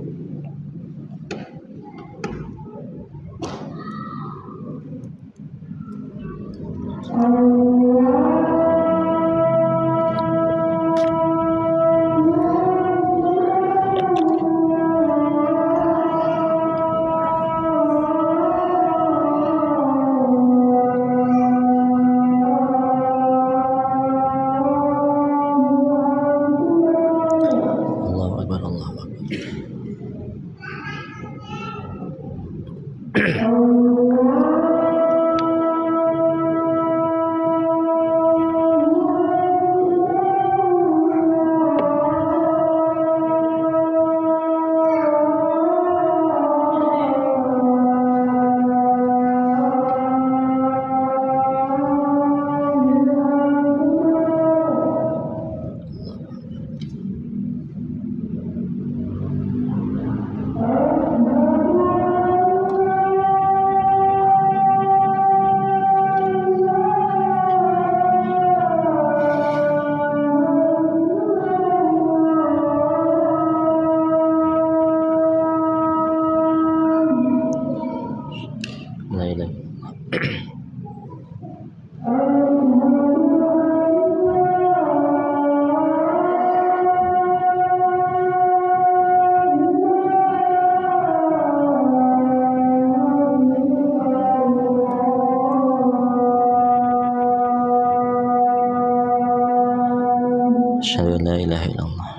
Asyhadu an la ilaha illallah.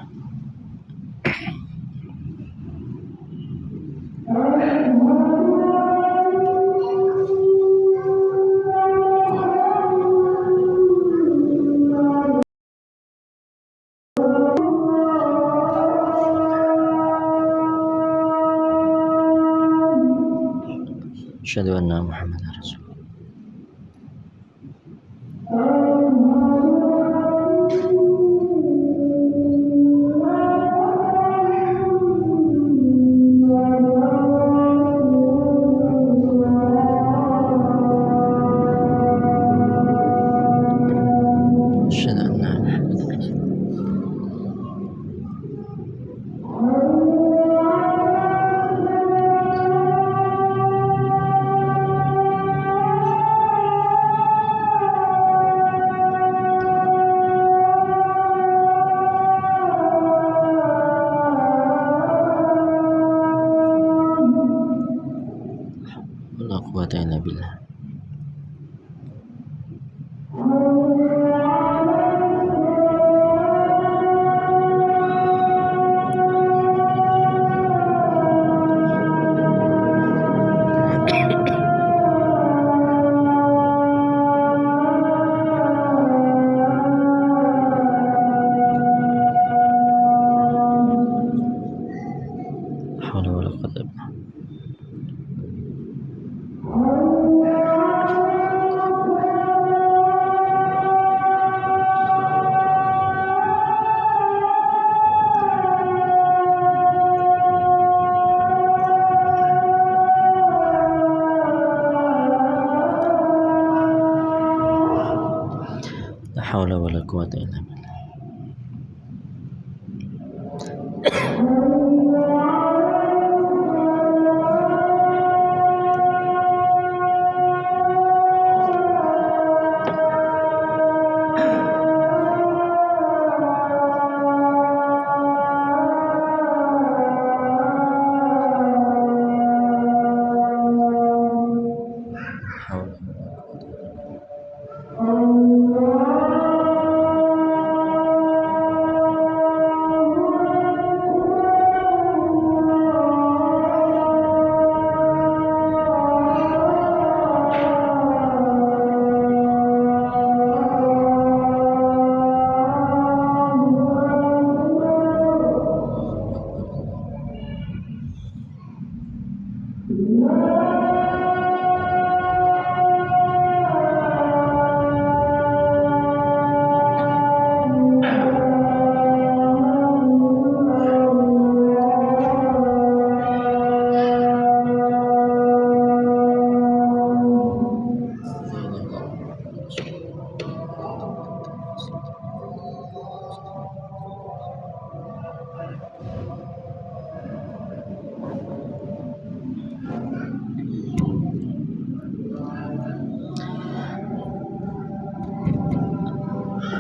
Asyhadu anna Muhammadar Rasulullah. quwwata illa billah.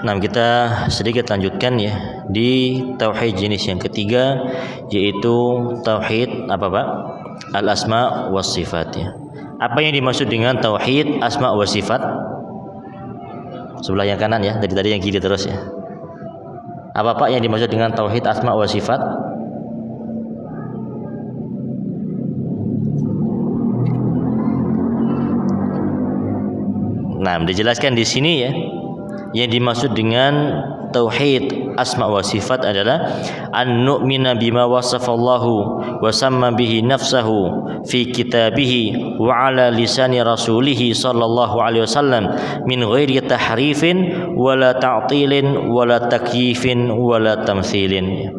Nah, kita sedikit lanjutkan ya di tauhid jenis yang ketiga, yaitu tauhid apa Pak? Al-asma was sifat ya. Apa yang dimaksud dengan tauhid asma wa sifat? Sebelah yang kanan ya, dari tadi yang kiri terus ya. Apa Pak yang dimaksud dengan tauhid asma wa sifat? Nah, dijelaskan di sini ya. Yang dimaksud dengan tauhid asma wa sifat adalah an nu'mina bima wasafallahu wa samma bihi nafsahu fi kitabihi wa ala lisani rasulih sallallahu alaihi wasallam min ghairi tahrifin wala ta'tilin wala takyifin wala tamtsilin.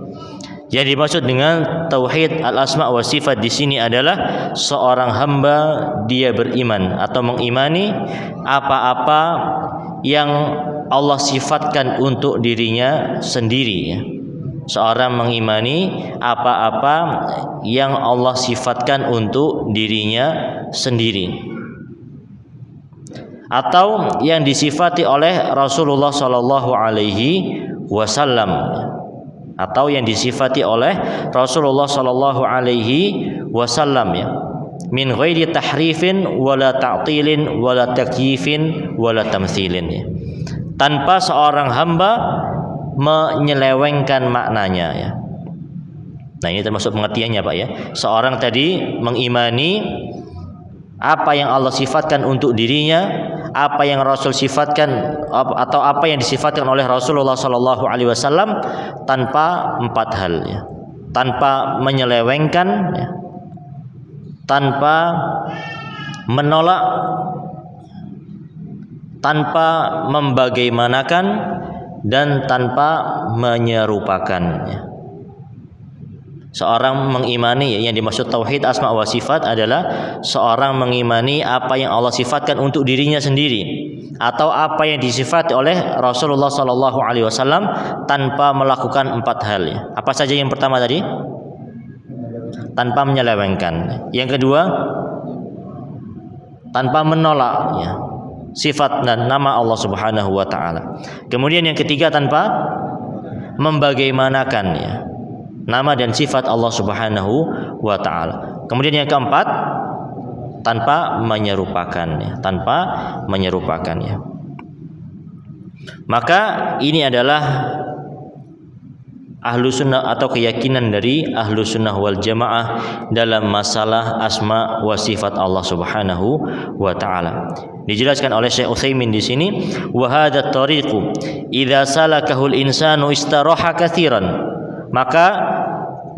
Yang dimaksud dengan tauhid al-asma wa sifat di sini adalah seorang hamba dia beriman atau mengimani apa-apa yang Allah sifatkan untuk dirinya sendiri ya. Seorang mengimani apa-apa yang Allah sifatkan untuk dirinya sendiri atau yang disifati oleh Rasulullah sallallahu alaihi wasallam atau yang disifati oleh Rasulullah sallallahu alaihi wasallam ya. Min ghairi tahrifin wala ta'tilin wala takyifin wala tamtsilin ya. Tanpa seorang hamba menyelewengkan maknanya ya. Nah, ini termasuk pengertiannya Pak ya. Seorang tadi mengimani apa yang Allah sifatkan untuk dirinya, apa yang Rasul sifatkan atau apa yang disifatkan oleh Rasulullah sallallahu alaihi wasallam tanpa empat hal ya. Tanpa menyelewengkan ya. Tanpa menolak, tanpa membagaimanakan, dan tanpa menyerupakan ya. Seorang mengimani ya, yang dimaksud tauhid asma wa sifat adalah seorang mengimani apa yang Allah sifatkan untuk dirinya sendiri atau apa yang disifati oleh Rasulullah sallallahu alaihi wasallam tanpa melakukan empat hal ya. Apa saja yang pertama tadi? Tanpa menyelewengkan. Yang kedua, tanpa menolak ya, sifat dan nama Allah Subhanahu wa taala. Kemudian yang ketiga, tanpa membagaimanakan ya, nama dan sifat Allah Subhanahu wa taala. Kemudian yang keempat, tanpa menyerupakan ya, tanpa menyerupakan ya. Maka ini adalah ahlu sunnah atau keyakinan dari ahlu sunnah wal jamaah dalam masalah asma wa sifat Allah Subhanahu wa taala. Dijelaskan oleh Syekh Utsaimin di sini, wa hadza tariqu idza salakahu al-insanu istaraha katsiran. Maka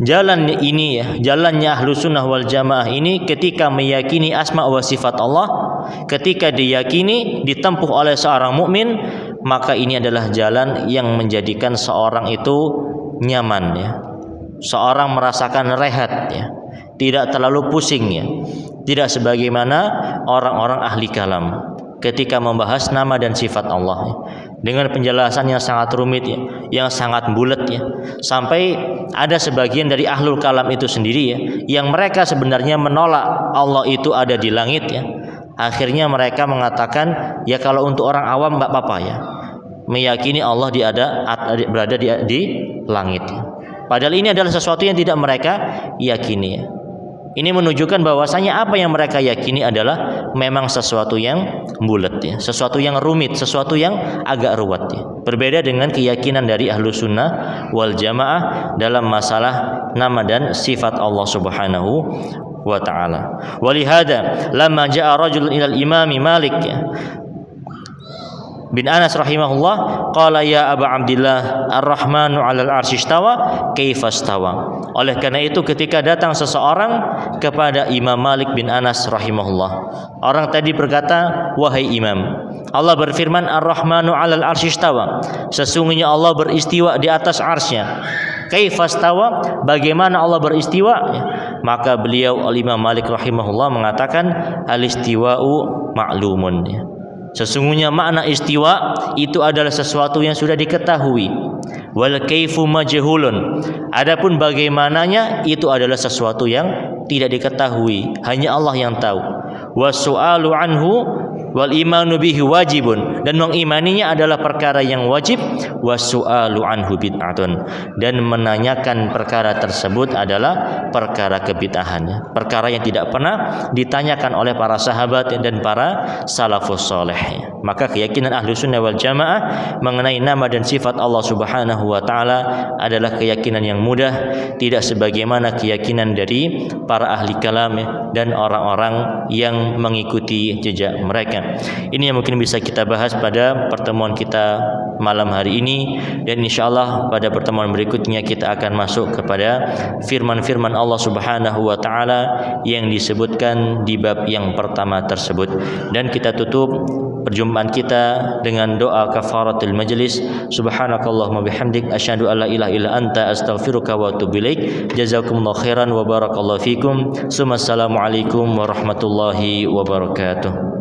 jalan ini ya, jalannya ahlu sunnah wal jamaah ini ketika meyakini asma wa sifat Allah, ketika diyakini ditempuh oleh seorang mukmin, maka ini adalah jalan yang menjadikan seorang itu nyaman ya. Seorang merasakan rehat ya, tidak terlalu pusing ya. Tidak sebagaimana orang-orang ahli kalam ketika membahas nama dan sifat Allah ya. dengan penjelasan yang sangat rumit ya, yang sangat bulat ya. Sampai ada sebagian dari ahlul kalam itu sendiri ya, yang mereka sebenarnya menolak Allah itu ada di langit ya. Akhirnya mereka mengatakan ya kalau untuk orang awam enggak apa-apa ya, meyakini Allah berada di langit ya. Padahal ini adalah sesuatu yang tidak mereka yakini ya. Ini menunjukkan bahwasanya apa yang mereka yakini adalah memang sesuatu yang bulat ya, sesuatu yang rumit, sesuatu yang agak ruwet ya. Berbeda dengan keyakinan dari ahlu sunnah wal jamaah dalam masalah nama dan sifat Allah Subhanahu wa ta'ala. Walihada lamma ja'a rajulun ilal imami Malik ya, bin Anas rahimahullah, qala ya Aba Abdillah ar-Rahmanu 'alal 'arsy istawa, kaifa istawa. Oleh karena itu ketika datang seseorang kepada Imam Malik bin Anas rahimahullah, orang tadi berkata, wahai Imam, Allah berfirman ar-Rahmanu 'alal 'arsy istawa, sesungguhnya Allah beristiwa di atas arsy-Nya. Kaifa istawa, bagaimana Allah beristiwa? Maka beliau Imam Malik rahimahullah mengatakan al-istiwa'u ma'lumun. Sesungguhnya makna istiwa itu adalah sesuatu yang sudah diketahui. Wal kaifu majhulun. Adapun bagaimananya itu adalah sesuatu yang tidak diketahui, hanya Allah yang tahu. Wasu'alu anhu wal imanu bihi wajibun, dan mengimaninya adalah perkara yang wajib. Wasu'alu anhu bid'atun, dan menanyakan perkara tersebut adalah perkara kebid'ahan, perkara yang tidak pernah ditanyakan oleh para sahabat dan para salafus saleh. Maka keyakinan ahlu sunnah wal jamaah mengenai nama dan sifat Allah Subhanahu wa ta'ala adalah keyakinan yang mudah, tidak sebagaimana keyakinan dari para ahli kalam dan orang-orang yang mengikuti jejak mereka. Ini yang mungkin bisa kita bahas pada pertemuan kita malam hari ini, dan insyaallah pada pertemuan berikutnya kita akan masuk kepada firman-firman Allah Subhanahu wa ta'ala yang disebutkan di bab yang pertama tersebut. Dan kita tutup perjumpaan kita dengan doa kafaratul majlis. Subhanakallahumma bihamdik asyhadu alla ilaha illa anta astaghfiruka wa atubu ilaik. Jazakumullahu khairan wa barakallahu fikum. Assalamualaikum warahmatullahi wabarakatuh.